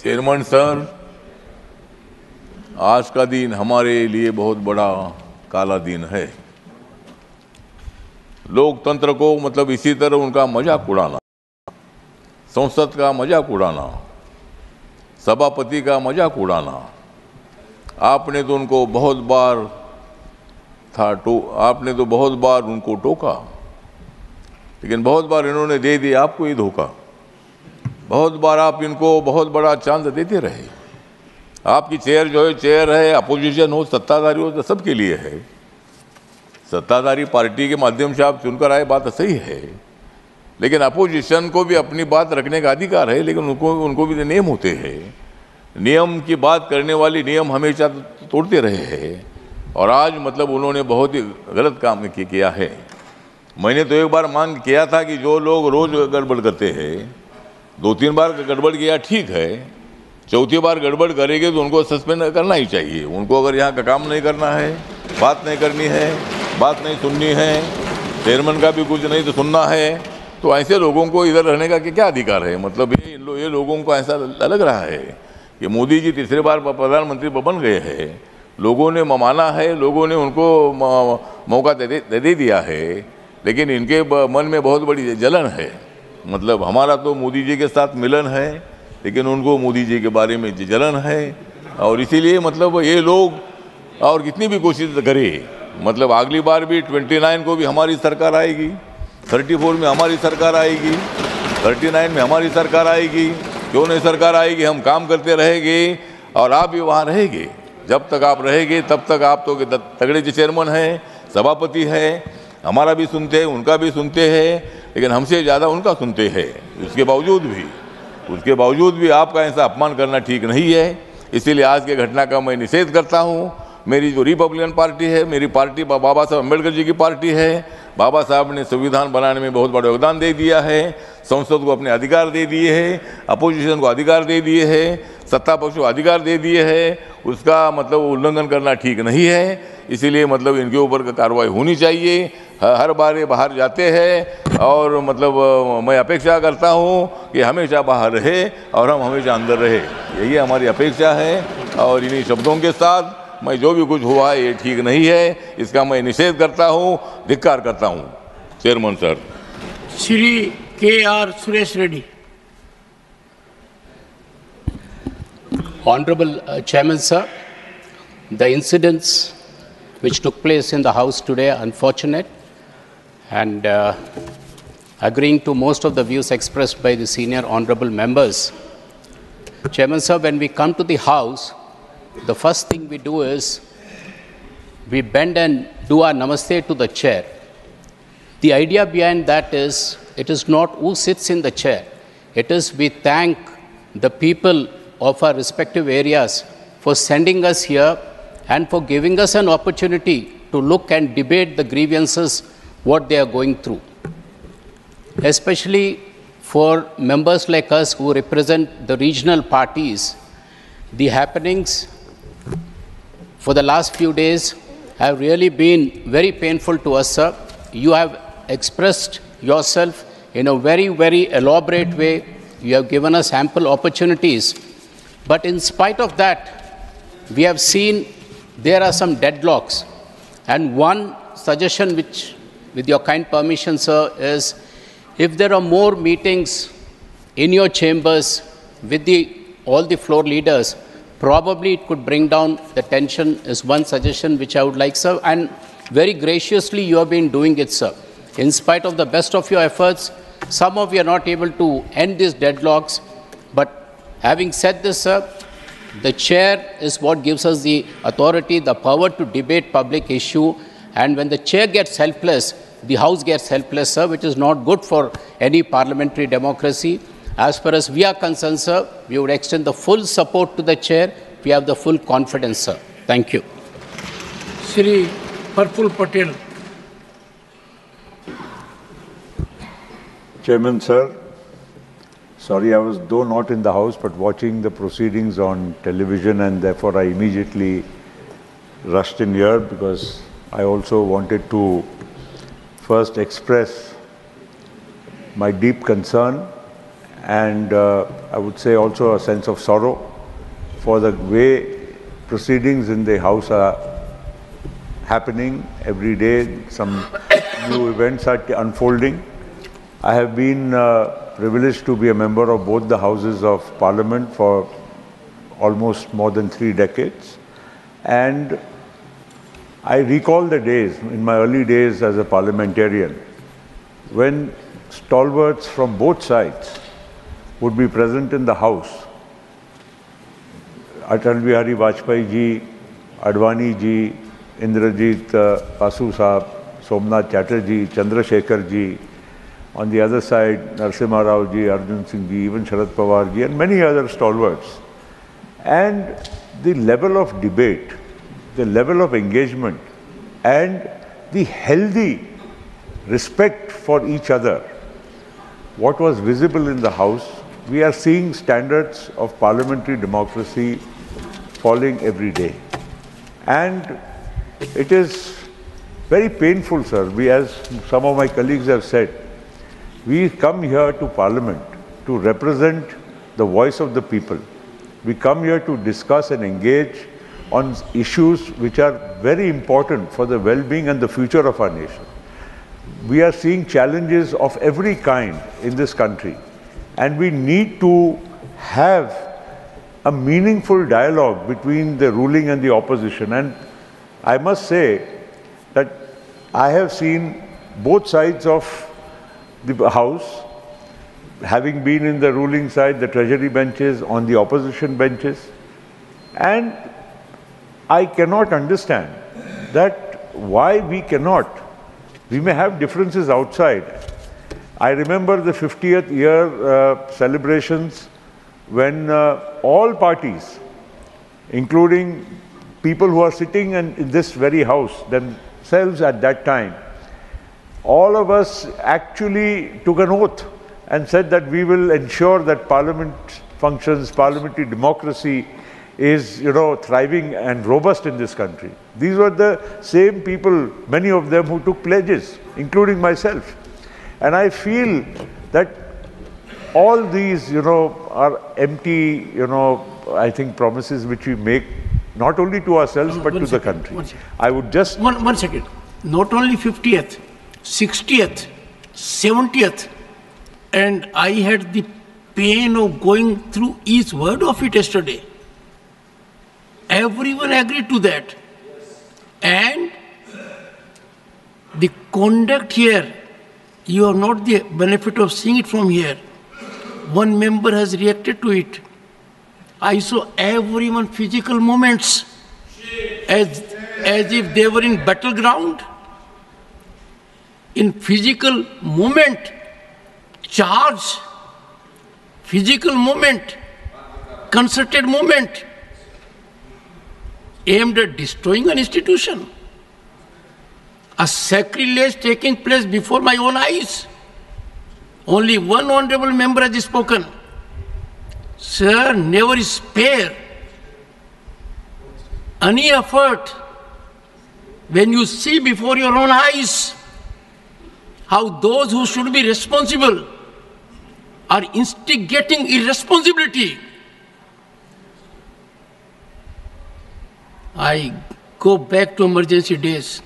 Chairman sir, आज का दिन हमारे लिए बहुत बड़ा काला दिन है। लोकतंत्र को मतलब इसी तरह उनका मजाक उड़ाना, संसद का मजाक उड़ाना, सभापति का मजाक उड़ाना, आपने तो उनको बहुत बार आपने तो बहुत बार उनको टोका, लेकिन बहुत बार इन्होंने दे दिया आपको ये धोखा। बहुत बार आप इनको बहुत बड़ा चांस देते रहे। आपकी चेयर जो है, चेयर है, अपोजिशन हो, सत्ताधारी हो, तो सबके लिए है। सत्ताधारी पार्टी के माध्यम से आप चुनकर आए, बात सही है, लेकिन अपोजिशन को भी अपनी बात रखने का अधिकार है, लेकिन उनको भी नियम होते हैं। नियम की बात करने वाली नियम हमेशा तोड़ते रहे हैं, और आज मतलब उन्होंने बहुत ही गलत काम किया है। मैंने तो एक बार मांग किया था कि जो लोग रोज गड़बड़ करते हैं, 2-3 बार गड़बड़ किया ठीक है, चौथी बार गड़बड़ करेंगे तो उनको सस्पेंड करना ही चाहिए। उनको अगर यहाँ का काम नहीं करना है, बात नहीं करनी है, बात नहीं सुननी है, चेयरमैन का भी कुछ नहीं तो सुनना है, तो ऐसे लोगों को इधर रहने का क्या अधिकार है? मतलब ये लोगों को ऐसा लग रहा है कि मोदी जी तीसरे बार प्रधानमंत्री बन गए हैं, लोगों ने माना है, लोगों ने उनको मौका दे दिया है, लेकिन इनके मन में बहुत बड़ी जलन है। मतलब हमारा तो मोदी जी के साथ मिलन है, लेकिन उनको मोदी जी के बारे में जलन है, और इसीलिए मतलब ये लोग और कितनी भी कोशिश करें, मतलब अगली बार भी 29 को भी हमारी सरकार आएगी, 34 में हमारी सरकार आएगी, 39 में हमारी सरकार आएगी। क्यों नहीं सरकार आएगी? हम काम करते रहेंगे और आप भी वहाँ रहेंगे। जब तक आप रहेंगे तब तक आप तो तगड़े चेयरमैन हैं, सभापति हैं, हमारा भी सुनते हैं, उनका भी सुनते हैं, लेकिन हमसे ज़्यादा उनका सुनते हैं। उसके बावजूद भी आपका ऐसा अपमान करना ठीक नहीं है। इसीलिए आज के घटना का मैं निषेध करता हूँ। मेरी जो रिपब्लिकन पार्टी है, मेरी पार्टी बाबा साहब अम्बेडकर जी की पार्टी है। बाबा साहब ने संविधान बनाने में बहुत बड़ा योगदान दे दिया है, संसद को अपने अधिकार दे दिए हैं, अपोजिशन को अधिकार दे दिए हैं, सत्ता पक्ष को अधिकार दे दिए हैं। उसका मतलब उल्लंघन करना ठीक नहीं है। इसीलिए मतलब इनके ऊपर कार्रवाई होनी चाहिए। हर बार ये बाहर जाते हैं, और मतलब मैं अपेक्षा करता हूँ कि हमेशा बाहर रहे और हम हमेशा अंदर रहे, यही हमारी अपेक्षा है। और इन्हीं शब्दों के साथ मैं जो भी कुछ हुआ है ये ठीक नहीं है, इसका मैं निषेध करता हूँ, धिक्कार करता हूँ। Chairman sir. Shri K.R. Suresh Reddy. Honorable Chairman Sir, the incidents which took place in the House today are unfortunate, and agreeing to most of the views expressed by the senior honorable members. Chairman Sir, when we come to the House, the first thing we do is we bend and do our namaste to the chair. The idea behind that is, it is not who sits in the chair. It is we thank the people of our respective areas for sending us here and for giving us an opportunity to look and debate the grievances, what they are going through. Especially for members like us who represent the regional parties, the happenings for the last few days have really been very painful to us, sir. You have expressed yourself in a very, very elaborate way. You have given us ample opportunities. But in spite of that, we have seen there are some deadlocks. And one suggestion which, with your kind permission, sir, is if there are more meetings in your chambers with all the floor leaders, probably it could bring down the tension, is one suggestion which I would like, sir. And very graciously you have been doing it, sir. In spite of the best of your efforts, some of you are not able to end these deadlocks. But having said this, sir, the chair is what gives us the authority, the power to debate public issue. And when the chair gets helpless, the House gets helpless, sir, which is not good for any parliamentary democracy. As far as we are concerned, sir, we would extend the full support to the chair. We have the full confidence, sir. Thank you. Shri Praful Patel. Chairman, sir, sorry I was though not in the House but watching the proceedings on television, and therefore I immediately rushed in here because I also wanted to first express my deep concern and I would say also a sense of sorrow for the way proceedings in the House are happening every day. Some new events are unfolding. I have been privileged to be a member of both the Houses of Parliament for almost more than 3 decades. And I recall the days, in my early days as a parliamentarian, when stalwarts from both sides would be present in the House. Atal Bihari Vajpayee ji, Advani ji, Indrajit Basu Sahab, Somnath Chatterjee, Chandrasekhar ji, on the other side, Narasimha Rao ji, Arjun Singh ji, even Sharad Pawar ji, and many other stalwarts. And the level of debate, the level of engagement, and the healthy respect for each other, what was visible in the House, we are seeing standards of parliamentary democracy falling every day. And it is very painful, sir. We, as some of my colleagues have said, we come here to Parliament to represent the voice of the people. We come here to discuss and engage on issues which are very important for the well-being and the future of our nation. We are seeing challenges of every kind in this country, and we need to have a meaningful dialogue between the ruling and the opposition. And I must say that I have seen both sides of the House, having been in the ruling side, the treasury benches, on the opposition benches, and I cannot understand that why we cannot. We may have differences outside. I remember the 50th year celebrations when all parties, including people who are sitting in this very house themselves at that time, all of us actually took an oath and said that we will ensure that Parliament functions, parliamentary democracy is, thriving and robust in this country. These were the same people, many of them, who took pledges, including myself. And I feel that all these, are empty, I think, promises which we make not only to ourselves but to the country. I would just... One second. Not only 50th, 60th, 70th, and I had the pain of going through each word of it yesterday. Everyone agreed to that. And the conduct here, you have not the benefit of seeing it from here. One member has reacted to it. I saw everyone physical movements as if they were in battleground. In physical movement, charge, physical movement, concerted movement, aimed at destroying an institution. A sacrilege taking place before my own eyes. Only one honorable member has spoken. Sir, never spare any effort when you see before your own eyes how those who should be responsible are instigating irresponsibility. I go back to emergency days.